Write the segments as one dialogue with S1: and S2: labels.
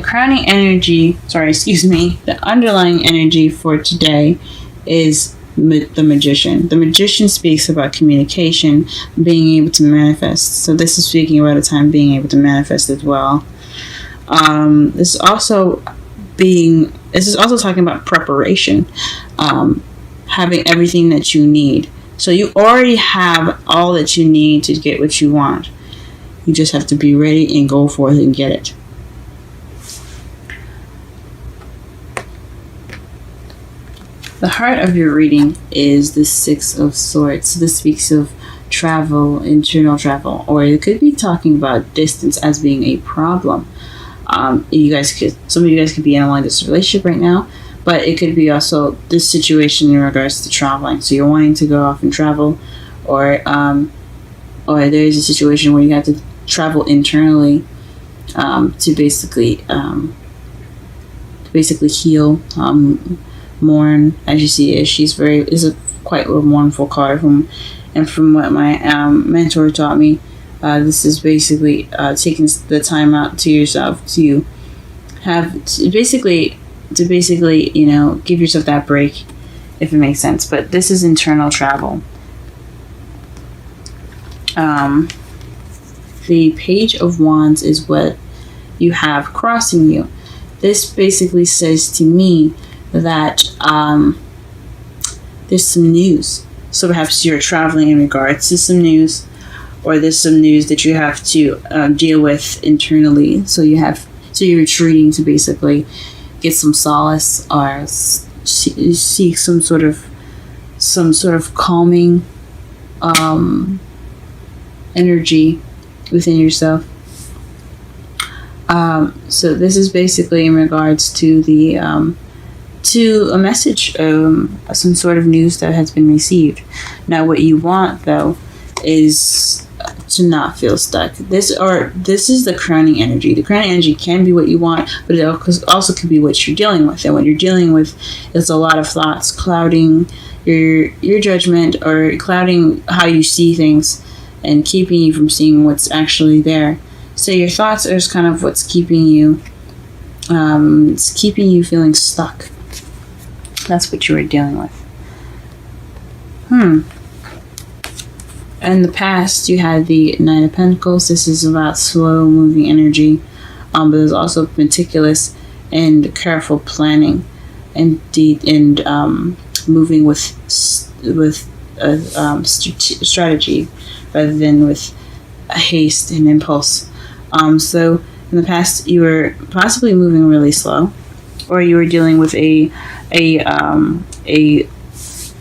S1: crowning energy, the underlying energy for today is the magician. The magician speaks about communication, being able to manifest. So this is speaking about a time being able to manifest as well. This is also talking about preparation, having everything that you need. So you already have all that you need to get what you want. You just have to be ready and go forth and get it. The heart of your reading is the Six of Swords. This speaks of travel, internal travel, or it could be talking about distance as being a problem. Some of you guys could be in a long-distance relationship right now, but it could be also this situation in regards to traveling. So you're wanting to go off and travel, or there's a situation where you have to travel internally to basically heal. Mourn, as you see, is quite a mournful card from what my mentor taught me. This is basically taking the time out to yourself to basically give yourself that break, if it makes sense. But this is internal travel. The Page of Wands is what you have crossing you. This basically says to me that there's some news. So perhaps you're traveling in regards to some news, or there's some news that you have to deal with internally. So you're retreating to basically get some solace, or seek some sort of calming energy within yourself. So this is basically in regards to to a message, some sort of news that has been received. Now, what you want, though, is to not feel stuck. This is the crowning energy. The crowning energy can be what you want, but it also could be what you're dealing with. And what you're dealing with is a lot of thoughts clouding your judgment, or clouding how you see things, and keeping you from seeing what's actually there. So your thoughts are kind of what's keeping you. It's keeping you feeling stuck. That's what you were dealing with. In the past, you had the Nine of Pentacles. This is about slow moving energy, but there's also meticulous and careful planning, and moving with strategy rather than with haste and impulse. So in the past, you were possibly moving really slow, or you were dealing with a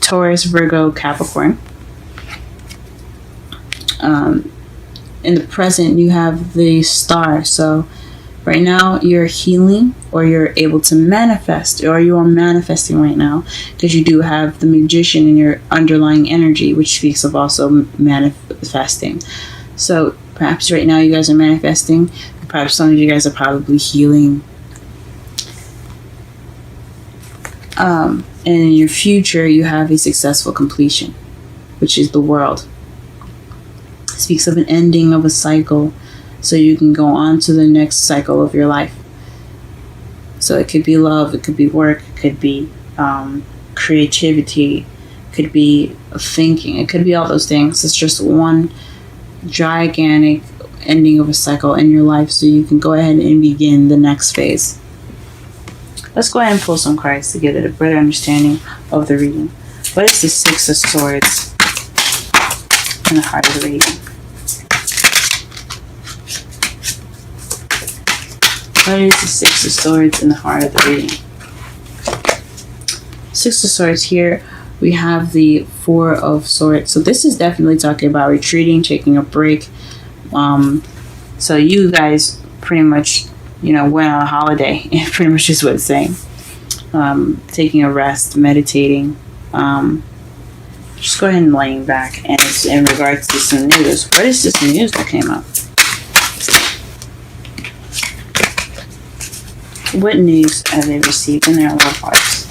S1: Taurus, Virgo, Capricorn. In the present, you have the Star. So right now, you're healing, or you're able to manifest, or you are manifesting right now, because you do have the Magician in your underlying energy, which speaks of also manifesting. So perhaps right now you guys are manifesting. Perhaps some of you guys are probably healing. And in your future, you have a successful completion, which is the World. It speaks of an ending of a cycle, so you can go on to the next cycle of your life. So it could be love, it could be work, it could be creativity, it could be thinking, it could be all those things. It's just one gigantic ending of a cycle in your life, so you can go ahead and begin the next phase. Let's go ahead and pull some cards to get a better understanding of the reading. What is the Six of Swords in the heart of the reading? What is the Six of Swords in the heart of the reading? Six of Swords here, we have the Four of Swords. So this is definitely talking about retreating, taking a break. So you guys pretty much, went on a holiday. Pretty much is what it's saying. Taking a rest, meditating. Just go ahead and laying back. And it's in regards to some news. What is this news that came up? What news have they received in their love hearts?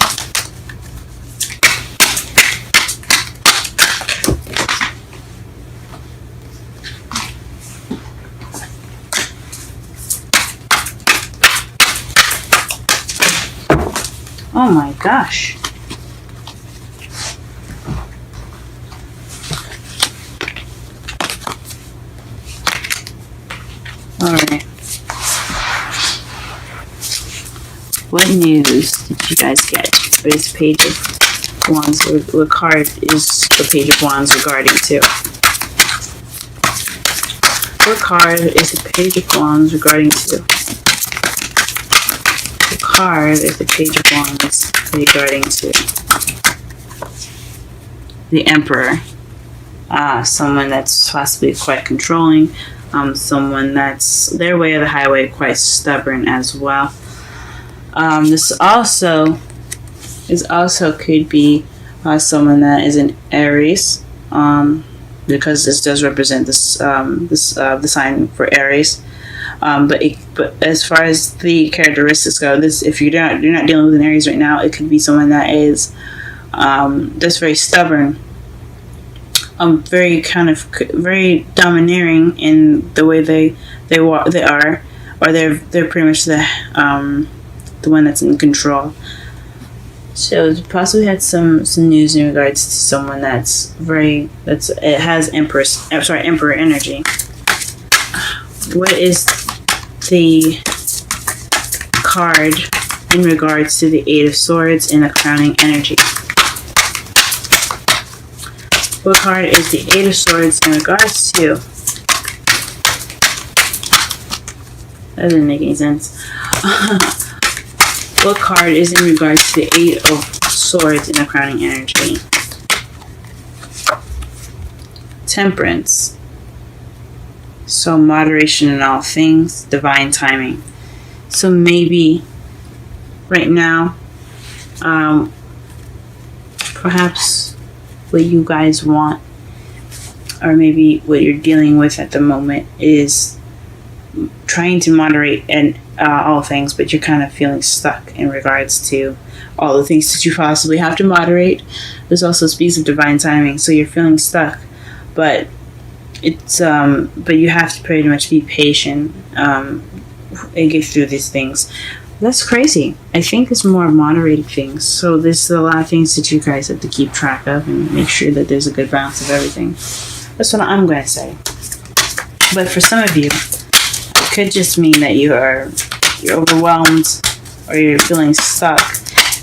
S1: Oh my gosh. Alright. What news did you guys get for this Page of Wands? What card is the Page of Wands regarding to? What card is the Page of Wands regarding to? What card is the Page of Wands regarding to? The Emperor. Someone that's possibly quite controlling. Someone that's their way of the highway, quite stubborn as well. This also could be someone that is an Aries. Because this does represent the sign for Aries, but as far as the characteristics go, if you're not dealing with an Aries right now, it could be someone that is that's very stubborn, very very domineering in the way they are, or they're pretty much the one that's in control. So possibly had some news in regards to someone it has Emperor energy. What is the card in regards to the Eight of Swords and the crowning energy? What card is the Eight of Swords in regards to? That didn't make any sense. What card is in regards to the Eight of Swords in the crowning energy? Temperance. So moderation in all things, divine timing. So maybe right now, perhaps what you guys want, or maybe what you're dealing with at the moment, is trying to moderate and all things, but you're kind of feeling stuck in regards to all the things that you possibly have to moderate. This also speaks of divine timing, so you're feeling stuck, but it's but you have to pretty much be patient and get through these things. That's crazy. I think it's more moderated things, so there's a lot of things that you guys have to keep track of and make sure that there's a good balance of everything. That's what I'm going to say. But for some of you, it could just mean that you're overwhelmed or you're feeling stuck,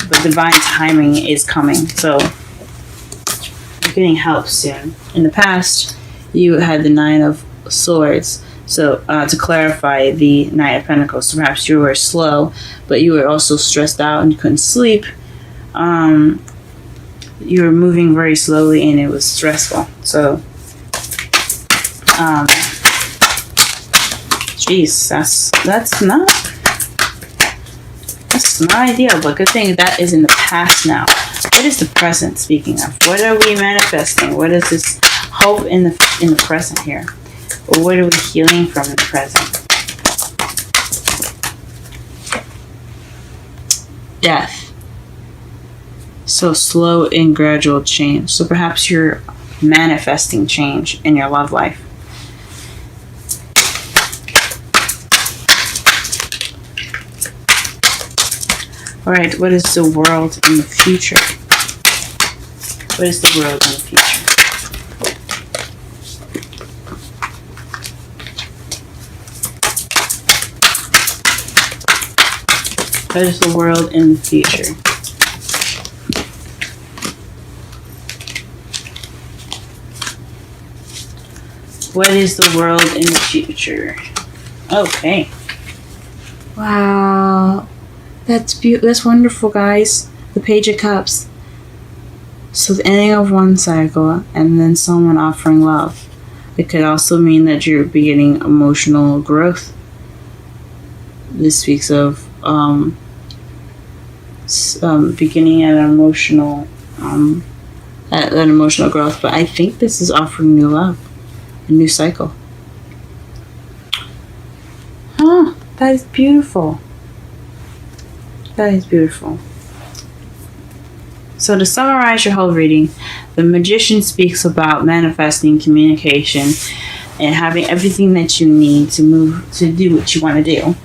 S1: but divine timing is coming, so you're getting help soon. In the past, you had the Nine of Swords, so to clarify, the Knight of Pentacles. So perhaps you were slow, but you were also stressed out and you couldn't sleep. You were moving very slowly and it was stressful. So jeez, that's not ideal, but good thing that is in the past now. What is the present, speaking of? What are we manifesting? What is this hope in the present here? Or what are we healing from in the present? Death. So slow and gradual change. So perhaps you're manifesting change in your love life. Alright, what is the world in the future? What is the world in the future? What is the world in the future? What is the world in the future? Okay. Wow. That's wonderful, guys. The Page of Cups. So the ending of one cycle and then someone offering love. It could also mean that you're beginning emotional growth. This speaks of beginning at an emotional growth, but I think this is offering new love, a new cycle. That is beautiful. That is beautiful. So to summarize your whole reading, the Magician speaks about manifesting communication and having everything that you need to do what you want to do.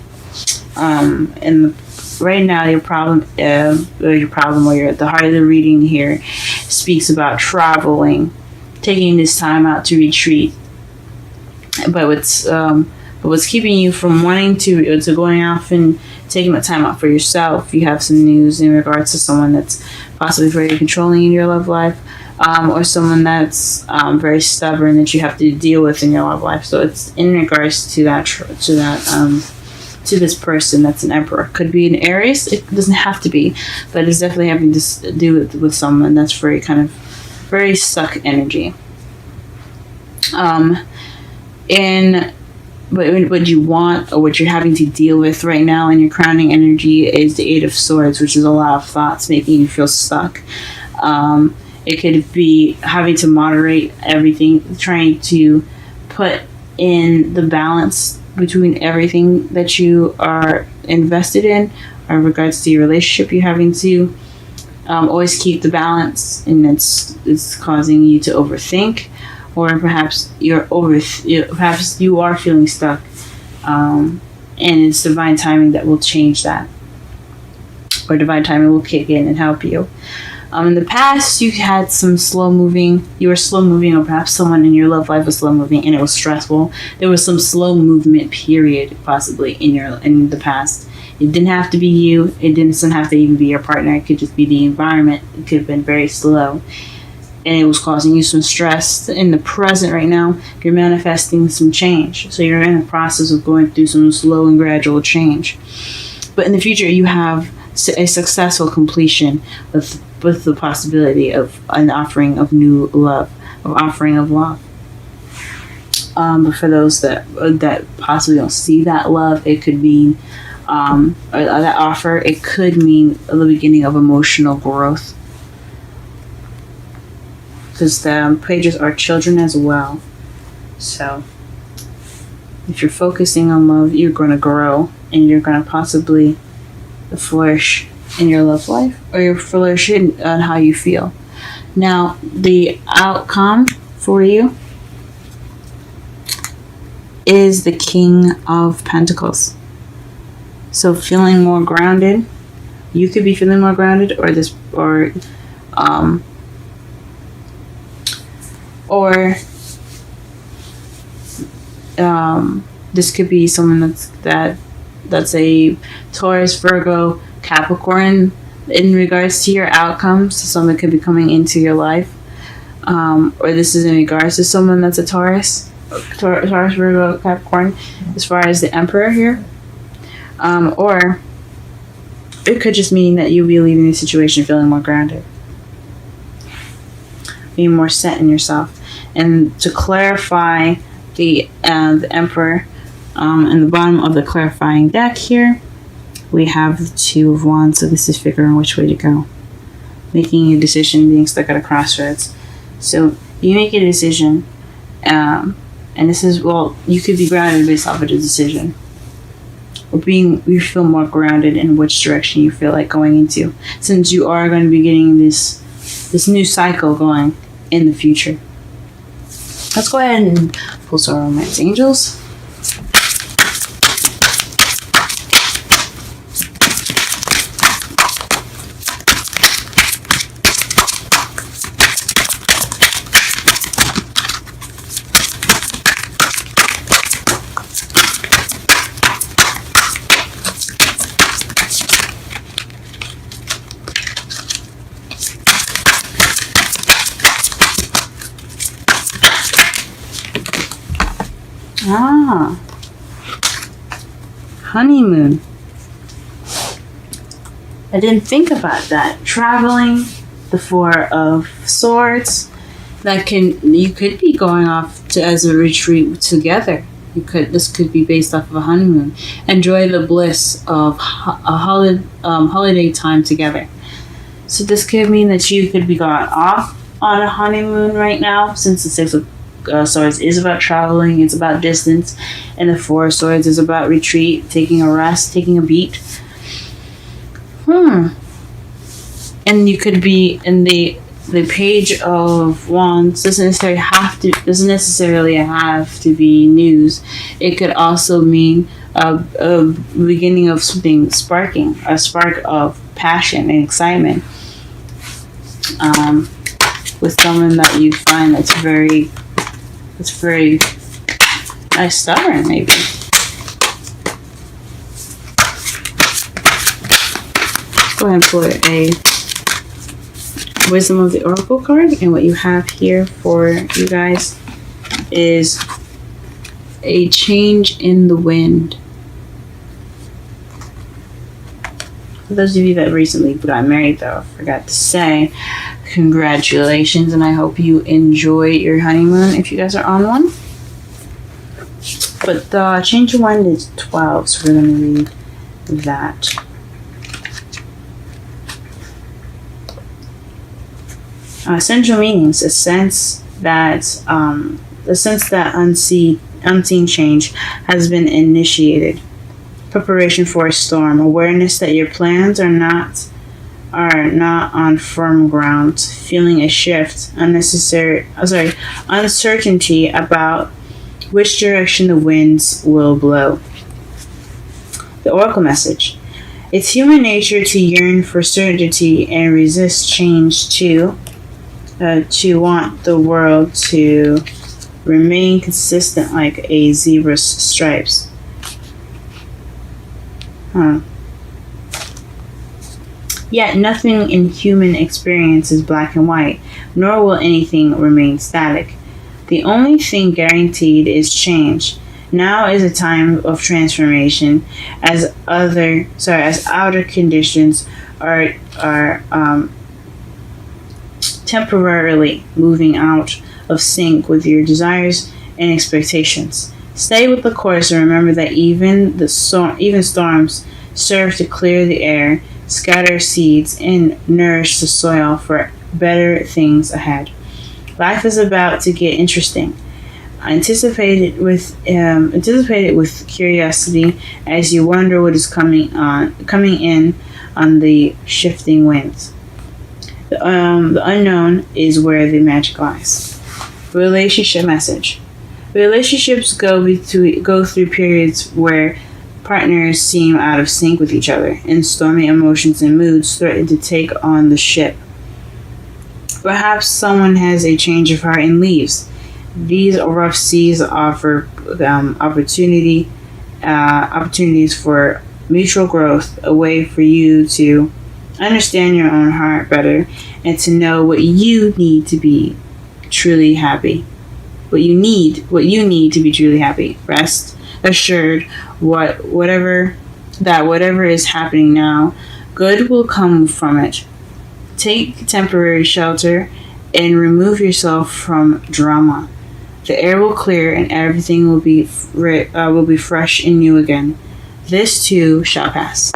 S1: And right now your problem, the heart of the reading here speaks about traveling, taking this time out to retreat. But what's keeping you from wanting to going off and taking the time out for yourself? You have some news in regards to someone that's possibly very controlling in your love life, or someone that's very stubborn that you have to deal with in your love life. So it's in regards to to this person that's an emperor. Could be an Aries. It doesn't have to be, but it's definitely having to do with someone that's very stuck energy. And what you want, or what you're having to deal with right now in your crowning energy, is the Eight of Swords, which is a lot of thoughts making you feel stuck. It could be having to moderate everything, trying to put in the balance between everything that you are invested in regards to your relationship. You're having to always keep the balance, and it's causing you to overthink, or perhaps perhaps you are feeling stuck, and it's divine timing that will change that, or divine timing will kick in and help you. In the past, you had some you were slow moving, or perhaps someone in your love life was slow moving and it was stressful. There was some slow movement period possibly in the past. It didn't have to be you. It doesn't have to even be your partner. It could just be the environment. It could have been very slow, and it was causing you some stress. In the present right now, you're manifesting some change. So you're in the process of going through some slow and gradual change. But in the future, you have a successful completion with the possibility of an offering of new love, But for those that possibly don't see that love, it could mean, or that offer, it could mean the beginning of emotional growth. Because the pages are children as well. So if you're focusing on love, you're going to grow, and you're going to possibly flourish in your love life, or you're flourishing on how you feel. Now, the outcome for you is the King of Pentacles. So feeling more grounded. You could be feeling more grounded, or this could be someone that's a Taurus, Virgo, Capricorn in regards to your outcomes. So someone could be coming into your life, or this is in regards to someone that's a Taurus, Virgo, Capricorn, as far as the Emperor here, or it could just mean that you'll be leaving the situation feeling more grounded, being more set in yourself. And to clarify the Emperor, in the bottom of the clarifying deck here, we have the Two of Wands. So this is figuring which way to go, making a decision, being stuck at a crossroads. So you make a decision, and this is, you could be grounded based off of the decision, or you feel more grounded in which direction you feel like going into, since you are going to be getting this new cycle going in the future. Let's go ahead and pull some romance angels. Honeymoon. I didn't think about that. Traveling, the Four of Swords. You could be going off as a retreat together. This could be based off of a honeymoon. Enjoy the bliss of a holiday time together. So this could mean that you could be going off on a honeymoon right now, since the Six of Swords is about traveling, it's about distance, and the Four of Swords is about retreat, taking a rest, taking a beat. And you could be in the the Page of Wands doesn't necessarily have to be news. It could also mean a beginning of something sparking, a spark of passion and excitement, with someone that you find that's very nice, stubborn, maybe. Go ahead and pull a Wisdom of the Oracle card, and what you have here for you guys is a change in the wind. For those of you that recently got married, though, I forgot to say, congratulations, and I hope you enjoy your honeymoon if you guys are on one. But the change of wind is 12, so we're going to read that. Essential meanings: a sense that unseen change has been initiated. Preparation for a storm. Awareness that your plans are not on firm ground. Feeling a shift. Uncertainty about which direction the winds will blow. The Oracle message: it's human nature to yearn for certainty and resist change to want the world to remain consistent like a zebra's stripes. Yet nothing in human experience is black and white, nor will anything remain static. The only thing guaranteed is change. Now is a time of transformation, as outer conditions are temporarily moving out of sync with your desires and expectations. Stay with the course and remember that even storms serve to clear the air, scatter seeds, and nourish the soil for better things ahead. Life is about to get interesting. Anticipate it with curiosity as you wonder what is coming in on the shifting winds. The unknown is where the magic lies. Relationship message: relationships go through periods where partners seem out of sync with each other, and stormy emotions and moods threaten to take on the ship. Perhaps someone has a change of heart and leaves. These rough seas offer opportunities for mutual growth, a way for you to understand your own heart better and to know what you need to be truly happy. What you need to be truly happy. Rest assured, whatever is happening now, good will come from it. Take temporary shelter and remove yourself from drama. The air will clear and everything will be fresh and new again. This too shall pass.